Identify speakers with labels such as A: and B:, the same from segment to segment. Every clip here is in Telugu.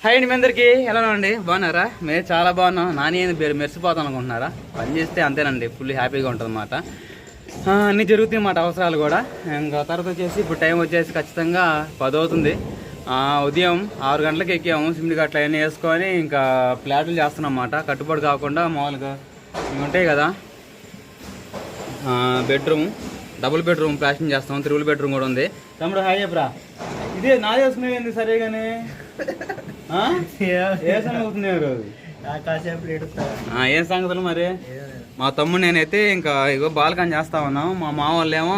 A: హాయ్ అండి, మీ అందరికీ ఎలా అండి? బాగున్నారా? మేము చాలా బాగున్నాం. నాని మెరిసిపోతాను అనుకుంటున్నారా? పని చేస్తే అంతేనండి, ఫుల్ హ్యాపీగా ఉంటుంది అన్నమాట. అన్నీ జరుగుతాయి అన్నమాట, అవసరాలు కూడా. ఇంకా తర్వాత వచ్చేసి ఇప్పుడు టైం వచ్చేసి ఖచ్చితంగా 10 అవుతుంది. ఉదయం 6 గంటలకు ఎక్కాము. సిమెంట్ గట్ల అవన్నీ వేసుకొని ఇంకా ప్లాట్లు చేస్తున్నాం అన్నమాట. కట్టుబడి కాకుండా మామూలుగా ఉంటాయి కదా, బెడ్రూమ్, డబుల్ బెడ్రూమ్ ప్లాస్టింగ్ చేస్తాం. 3 బెడ్రూమ్ కూడా ఉంది. తమ్ముడు హాయ్ చెప్పరా. ఇదే నా చేసుకునేది సరే కానీ ఏం సంగతులు మరి? మా తమ్ముడు నేనైతే ఇంకా ఇగో బాల్కనీ చేస్తా ఉన్నాం. మా మామ వాళ్ళు ఏమో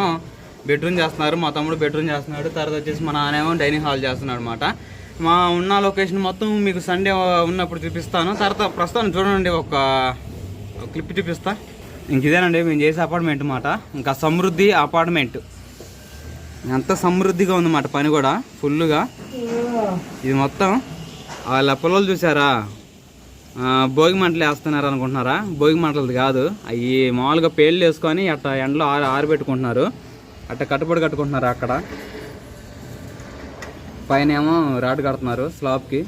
A: బెడ్రూమ్ చేస్తున్నారు, మా తమ్ముడు బెడ్రూమ్ చేస్తున్నాడు. తర్వాత వచ్చేసి మా నాన్నేమో డైనింగ్ హాల్ చేస్తున్నాడు అనమాట. మా ఉన్న లొకేషన్ మొత్తం మీకు సండే ఉన్నప్పుడు చూపిస్తాను. తర్వాత ప్రస్తుతం చూడండి, ఒక క్లిప్ చూపిస్తా. ఇంక ఇదేనండి మేము చేసే అపార్ట్మెంట్ అన్నమాట. ఇంకా సమృద్ధి అపార్ట్మెంట్, ఎంత సమృద్ధిగా ఉందన్నమాట. పని కూడా ఫుల్గా. ఇది మొత్తం వాళ్ళ పిల్లలు చూసారా, భోగి మంటలు వేస్తున్నారు అనుకుంటున్నారా? భోగి మంటలది కాదు, అవి మామూలుగా పేర్లు వేసుకొని అట్లా ఎండలో ఆరబెట్టుకుంటున్నారు. అట్లా కట్టుబడి కట్టుకుంటున్నారు. అక్కడ పైన ఏమో రాడ్ కడుతున్నారు స్లాబ్కి,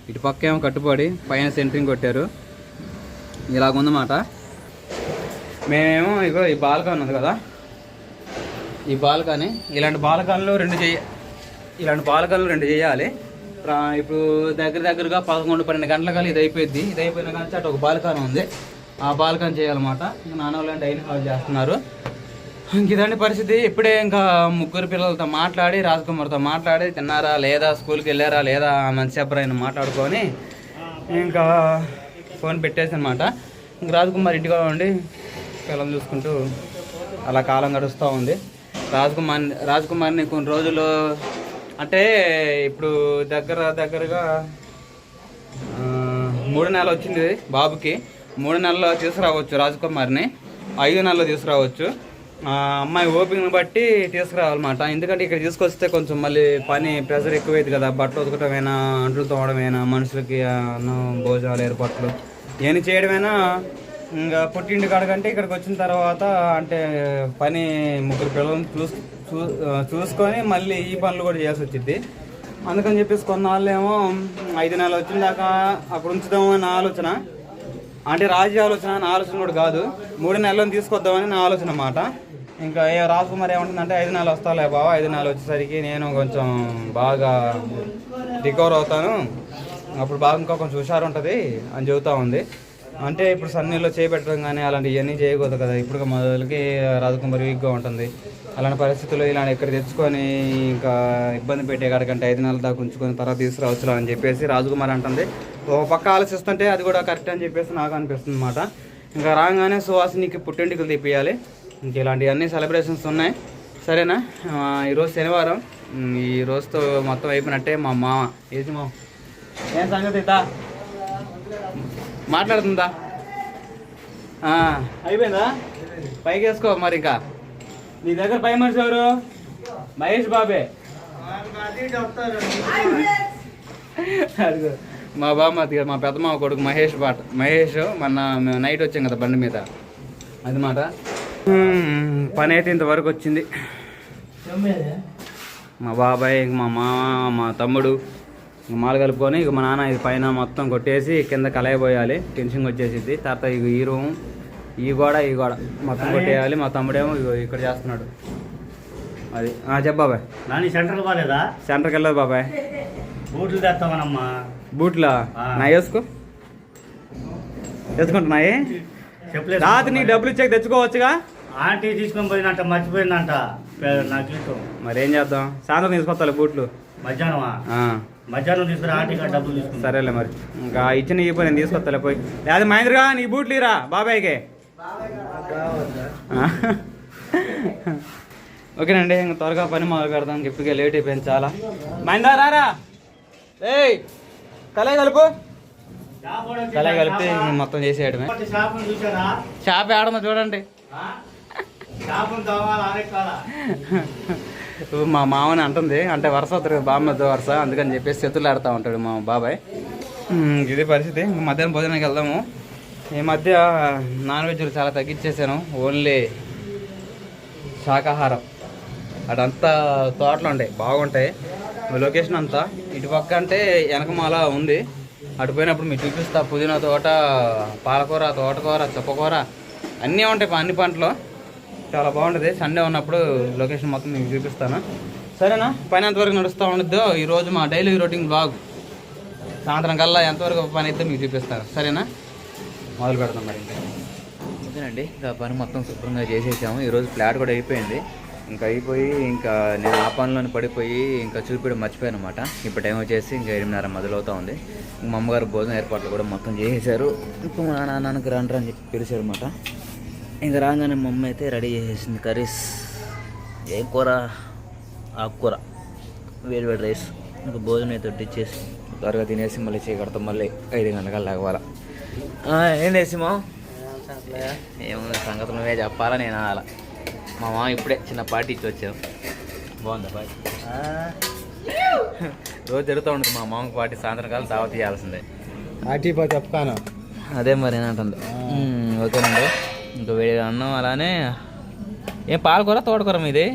A: ఇటు పక్క ఏమో కట్టుబడి పైన సెంటరింగ్ కొట్టారు. ఇలాగుందన్నమాట. మేమేమో ఇగో ఈ బాల్కనీ ఉంది కదా, ఈ బాల్కనీ, ఇలాంటి బాల్కనీలు 2 చేయాలి. ఇప్పుడు దగ్గరగా 11-12 గంటల కల్లా ఇది అయిపోయింది. ఇది అయిపోయిన కానీ అటు ఒక బాల్కనీ ఉంది, ఆ బాల్కనీ చేయాలన్నమాట. ఇంకా నాన్న వాళ్ళు డైనింగ్ హాల్ చేస్తున్నారు. ఇంక ఇదండి పరిస్థితి. ఇప్పుడే ఇంకా 3 పిల్లలతో మాట్లాడి, రాజకుమార్తో మాట్లాడి, తిన్నారా లేదా, స్కూల్కి వెళ్ళారా లేదా, మంచి అబ్బాయిని మాట్లాడుకొని ఇంకా ఫోన్ పెట్టేసి అనమాట. ఇంక రాజకుమార్ ఇంటిగా ఉండి పిల్లలు చూసుకుంటూ అలా కాలం గడుస్తూ ఉంది. రాజకుమార్ని కొన్ని రోజులు అంటే ఇప్పుడు దగ్గరగా 3 నెలలు వచ్చింది బాబుకి. 3 నెలల్లో తీసుకురావచ్చు రాజకుమార్ని, 5 నెలల్లో తీసుకురావచ్చు. అమ్మాయి ఓపికను బట్టి తీసుకురావాలన్నమాట. ఎందుకంటే ఇక్కడ తీసుకొస్తే కొంచెం మళ్ళీ పని ప్రెషర్ ఎక్కువైంది కదా. బట్టలు ఉతకటమైనా, అంట్లు తోమడమైనా, మనుషులకి అన్నం భోజనాలు ఏర్పాట్లు ఏమి చేయడమైనా. ఇంకా పుట్టింటి కాడకంటే ఇక్కడికి వచ్చిన తర్వాత అంటే పని 3 పిల్లలను చూసుకొని మళ్ళీ ఈ పనులు కూడా చేయాల్సి వచ్చింది. అందుకని చెప్పేసి కొన్నాళ్ళేమో 5 నెలలు వచ్చిన దాకా అక్కడ ఉంచుదామని నా ఆలోచన. అంటే రాజు ఆలోచన, నా ఆలోచన కూడా కాదు. 3 నెలలను తీసుకొద్దామని నా ఆలోచన అన్నమాట. ఇంకా రాజకుమార్ ఏమంటుందంటే 5 నెలలు వస్తాలే బాబా, 5 నెలలు వచ్చేసరికి నేను కొంచెం బాగా రికవర్ అవుతాను, అప్పుడు బాగా ఇంకా కొంచెం హుషారు ఉంటుంది అని చెబుతూ ఉంది. అంటే ఇప్పుడు సన్నీలో చేయబెట్టడం కానీ అలాంటివి ఇవన్నీ చేయకూడదు కదా. ఇప్పుడు మొదలకి రాజకుమారి వీక్గా ఉంటుంది. అలాంటి పరిస్థితుల్లో ఇలాంటి ఇక్కడ తెచ్చుకొని ఇంకా ఇబ్బంది పెట్టే కాడికంటే 5 నెలల దాకా ఉంచుకొని తర్వాత తీసుకురావచ్చు అని చెప్పేసి రాజకుమారి అంటుంది. ఒక పక్క ఆలోచిస్తుంటే అది కూడా కరెక్ట్ అని చెప్పేసి నాకు అనిపిస్తుంది అన్నమాట. ఇంకా రాగానే సువాసినికి పుట్టింటికలు తెప్పియాలి. ఇంక ఇలాంటివన్నీ సెలబ్రేషన్స్ ఉన్నాయి. సరేనా? ఈరోజు శనివారం, ఈ రోజుతో మొత్తం అయిపోయినట్టే. మా మామ ఏది మామ ఏం సంగతి తా మాట్లాడుతుందా? అయిపోయిందా? పైకి వేసుకో మరి. ఇంకా నీ దగ్గర పై మనిషి ఎవరు? మహేష్ బాబే. అడుగు మా బామ్మది, మా పెద్ద మామ కొడుకు మహేష్ మొన్న మేము నైట్ వచ్చాం కదా బండి మీద, అది మాట. పని అయితే ఇంతవరకు వచ్చింది. మా బాబాయ్, మా మామ, మా తమ్ముడు మాలు కలుపుకొని ఇక మా నాన్న ఇది పైన మొత్తం కొట్టేసి కింద కలయబోయాలి. టెన్షన్ వచ్చేసింది. తర్వాత ఇక ఈ రూమ్, ఈ గోడ మొత్తం కొట్టేయాలి. మా తమ్ముడేమో ఇక్కడ చేస్తున్నాడు. అది చెప్పు బాబాయ్.
B: నాని సెంటర్కి పోలేదా?
A: సెంటర్కి వెళ్ళదు బాబాయ్.
B: బూట్లు తెస్తామనమ్మా.
A: బూట్లా? నా వేసుకో, తెచ్చుకుంటున్నాయి.
B: చెప్పలేదు
A: రాత్రి నీకు డబ్బులు ఇచ్చాక తెచ్చుకోవచ్చుగా.
B: ఆంటీ తీసుకొని పోయినంట, మర్చిపోయిందంట నాకు.
A: మరి ఏం చేద్దాం, సాయంత్రం తీసుకొస్తా బూట్లు.
B: మధ్యాహ్నం తీసుకురా, ఆంటీ డబ్బులు తీసుకుని.
A: సరేలే మరి. ఇంకా ఇచ్చిన ఈ పోయి నేను తీసుకొస్తా పోయి. లేదా మహేంద్రగా నీ బూట్లు ఇరా బాబాయ్కి. ఓకేనండి, ఇంకా త్వరగా పని మొదలు పెడతాం. ఇప్పటికే లేట్ అయిపోయింది చాలా. మహేంద్ర రారా, ఏయ్ కలయి కలిపి మొత్తం చేసేయడమే. షాప్ ఆడమో చూడండి. మా మామని అంటుంది, అంటే వరుస అవుతారు బామ్మద్దు వరుస, అందుకని చెప్పేసి చేతులు ఆడుతూ ఉంటాడు మా బాబాయ్. ఇదే పరిస్థితి. మధ్యాహ్నం భోజనానికి వెళ్దాము. ఈ మధ్య నాన్ వెజ్లు చాలా తగ్గించేసాను, ఓన్లీ శాకాహారం. అదంతా తోటలు ఉంటాయి, బాగుంటాయి. లొకేషన్ అంతా ఇటు పక్క అంటే వెనకమాల ఉంది. అటు పోయినప్పుడు మీకు చూపిస్తా. పుదీనా తోట, పాలకూర, తోటకూర, చుక్కకూర అన్నీ ఉంటాయి. అన్ని పంటలు చాలా బాగుంటుంది. సండే ఉన్నప్పుడు లొకేషన్ మొత్తం మీకు చూపిస్తాను. సరేనా? పని ఎంతవరకు నడుస్తూ ఉండద్దో ఈరోజు మా డైలీ రొటీన్ బ్లాగ్. సాయంత్రం కల్లా ఎంతవరకు పని అయితే మీకు చూపిస్తాను. సరేనా? మొదలు పెడతాం మరి. ఓకేనండి, ఇంకా పని మొత్తం శుభ్రంగా చేసేసాము. ఈరోజు ఫ్లాట్ కూడా అయిపోయింది. ఇంకా అయిపోయి ఇంకా నేను ఆ పనిలోనే పడిపోయి ఇంకా చూపించడం మర్చిపోయాను అనమాట. ఇప్పుడు టైం వచ్చేసి ఇంకా 8:30 మొదలవుతూ ఉంది. మా అమ్మగారు భోజనం ఏర్పాట్లు కూడా మొత్తం చేసేసారు. ఇప్పుడు మా నాన్నకి రండి అని చెప్పి పిలిచారు అనమాట. ఇంకా రాగానే మా అమ్మ అయితే రెడీ చేసేసింది కర్రీస్. ఏం కూర? ఆకుకూర, వేడి రైస్. ఇంకా భోజనం అయితే వడ్డిచ్చేసి త్వరగా తినేసి మళ్ళీ చేయగడతాం. మళ్ళీ 5 గంటలకు లేకపోవాలా. ఏం చేసిమా? ఏముంది సంగతి నువ్వే చెప్పాలా, నేను అనాలా. మా మామ ఇప్పుడే చిన్న పార్టీ ఇచ్చి వచ్చావు. బాగుందా పార్టీ? రోజు జరుగుతూ ఉంటుంది మా మామకి పార్టీ. సాయంత్రం కాలం దావత్ చేయాల్సిందే.
B: పార్టీ చెప్తాను.
A: అదే మరి ఏనంటుంది. ఓకేనండి, ఇంకా వేడి అన్నం అలానే. ఏం పాలకూర తోటకూర మీది?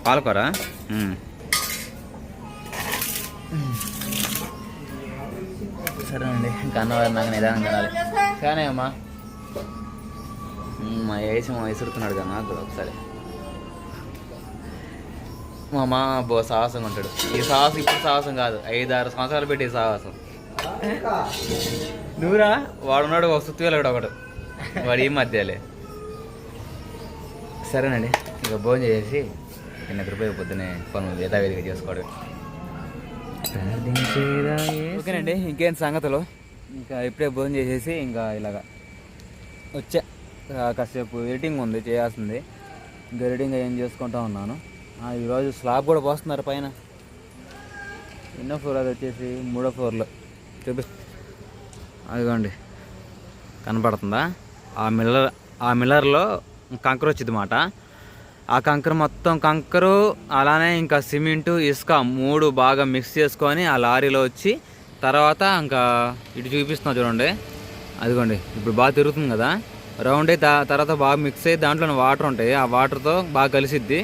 A: పాలకూర. సరేనండి, ఇంకా అన్నవారు నాకు నిదానం తినాలి. కానీ అమ్మా మా వేసి మా విసురుతున్నాడు కదా నాకు కూడా ఒకసారి. మా అమ్మ సాహసంగా ఉంటాడు. ఈ సాహసం ఇప్పుడు సాహసం కాదు, 5-6 సంవత్సరాలు పెట్టి సాహసం. నువ్వురా వాడున్నాడు ఒక సుత్తి వెళ్ళాడు ఒకడు, వాడు ఈ మధ్యలే. సరేనండి, ఇక భోజనం చేసి నిద్రపోయి పొద్దునే పనులు యథావిధిగా చేసుకోవడం. ఓకేనండి, ఇంకేం సంగతులు. ఇంకా ఇప్పుడే భోజనం చేసేసి ఇంకా ఇలాగా వచ్చా. కాసేపు ఎడిటింగ్ ఉంది చేయాల్సింది. ఇంకా ఎడిటింగ్ ఏం చేసుకుంటా ఉన్నాను. ఈరోజు స్లాబ్ కూడా పోస్తున్నారు పైన. ఎన్నో ఫ్లోర్? అది వచ్చేసి 3వ ఫ్లోర్లో అదిగోండి కనపడుతుందా? ఆ మిల్లర్లో కంకర వచ్చింది మాట. ఆ కంకర మొత్తం కంకరు అలానే ఇంకా సిమెంటు, ఇసుక 3 బాగా మిక్స్ చేసుకొని ఆ లారీలో వచ్చి తర్వాత ఇంకా ఇటు చూపిస్తున్నా చూడండి. అదిగోండి ఇప్పుడు బాగా తిరుగుతుంది కదా రౌండ్ అయ్యి తర్వాత బాగా మిక్స్ అయ్యి దాంట్లో వాటర్ ఉంటాయి. ఆ వాటర్తో బాగా కలిసిద్ది.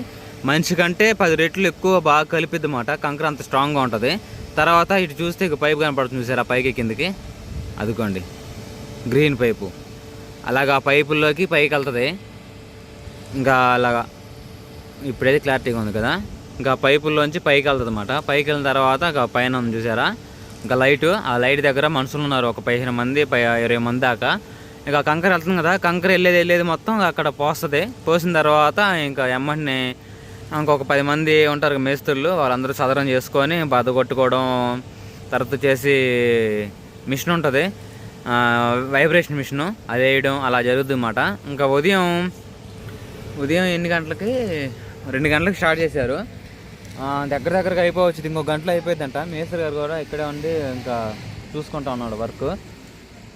A: మనిషి కంటే 10 రెట్లు ఎక్కువ బాగా కలిపిద్ది అన్నమాట. కంకర అంత స్ట్రాంగ్గా ఉంటుంది. తర్వాత ఇటు చూస్తే ఇక పైపు కనపడుతుంది చూసారు, ఆ పైకి కిందకి. అదిగోండి గ్రీన్ పైపు. అలాగా ఆ పైపుల్లోకి పైకి వెళ్తుంది. ఇంకా అలాగా ఇప్పుడైతే క్లారిటీగా ఉంది కదా. ఇంకా పైపుల్లోంచి పైకి వెళ్తుంది అన్నమాట. పైకి వెళ్ళిన తర్వాత ఇంకా పైన ఉంది చూసారా ఇంకా లైటు. ఆ లైట్ దగ్గర మనుషులు ఉన్నారు, ఒక 15 మంది 20 మంది దాకా. ఇంకా కంకర వెళ్తుంది కదా, కంకర వెళ్ళేది మొత్తం అక్కడ పోస్తుంది. పోసిన తర్వాత ఇంకా ఎమ్మటిని ఇంకొక 10 మంది ఉంటారు మేస్త్రులు, వాళ్ళందరూ సదరం చేసుకొని బద్ద కొట్టుకోవడం. తర్వాత చేసి మిషన్ ఉంటుంది, వైబ్రేషన్ మిషను, అది వేయడం అలా జరుగుతుంది అన్నమాట. ఇంకా ఉదయం ఎన్ని గంటలకి? 2 గంటలకు స్టార్ట్ చేశారు. దగ్గరగా అయిపోవచ్చు, ఇంకొక గంటలో అయిపోయిందంట. మేస్త్రి గారు కూడా ఇక్కడే ఉండి ఇంకా చూసుకుంటా ఉన్నాడు వర్క్.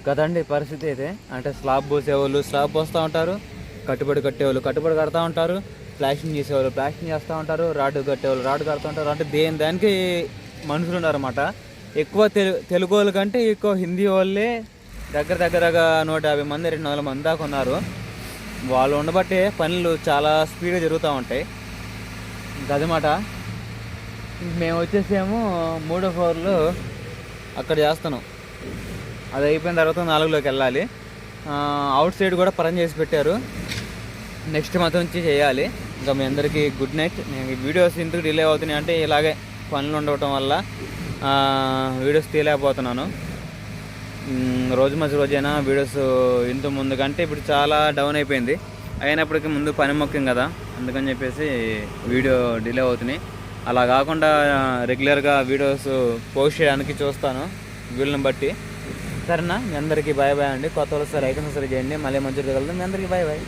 A: కదండి పరిస్థితి అయితే. అంటే స్లాబ్ పోసేవాళ్ళు స్లాబ్ పోస్తూ ఉంటారు, కట్టుబడి కట్టేవాళ్ళు కట్టుబడి కడతా ఉంటారు, ప్లాస్టింగ్ చేసేవాళ్ళు ప్లాస్టింగ్ చేస్తూ ఉంటారు, రాడ్ కట్టేవాళ్ళు రాడ్ కడుతూ ఉంటారు. అంటే దానికి మనుషులు ఉన్నారన్నమాట. ఎక్కువ తెలుగు వాళ్ళ కంటే ఎక్కువ హిందీ వాళ్ళే దగ్గరగా 150 మంది 200 మంది దాకా ఉన్నారు. వాళ్ళు ఉండబట్టే పనులు చాలా స్పీడ్గా జరుగుతూ ఉంటాయి. అదనమాట. మేము వచ్చేసేమో 3వ ఫ్లోర్లో అక్కడ చేస్తున్నాం. అది అయిపోయిన తర్వాత 4లోకి వెళ్ళాలి. అవుట్ సైడ్ కూడా పరం చేసి పెట్టారు, నెక్స్ట్ మంత్ నుంచి చేయాలి. ఇంకా మీ అందరికీ గుడ్ నైట్. నేను వీడియోస్ ఎందుకు డిలే అవుతున్నాయి అంటే ఇలాగే పనులు ఉండటం వల్ల వీడియోస్ తీయలేకపోతున్నాను. రోజు రోజైనా వీడియోస్ ఇంత ముందు కంటే ఇప్పుడు చాలా డౌన్ అయిపోయింది. అయినప్పటికీ ముందు పని ముఖ్యం కదా, అందుకని చెప్పేసి వీడియో డిలే అవుతున్నాయి. అలా కాకుండా రెగ్యులర్గా వీడియోస్ పోస్ట్ చేయడానికి చూస్తాను వీళ్ళని బట్టి. సరేనా? మీ అందరికీ బాయ్ బాయ్ అండి. కొత్త వాళ్ళు సరే ఐకన్ సరే చేయండి. మళ్ళీ మంచిగా కలుద్దాం. మీ అందరికీ బాయ్ బాయ్.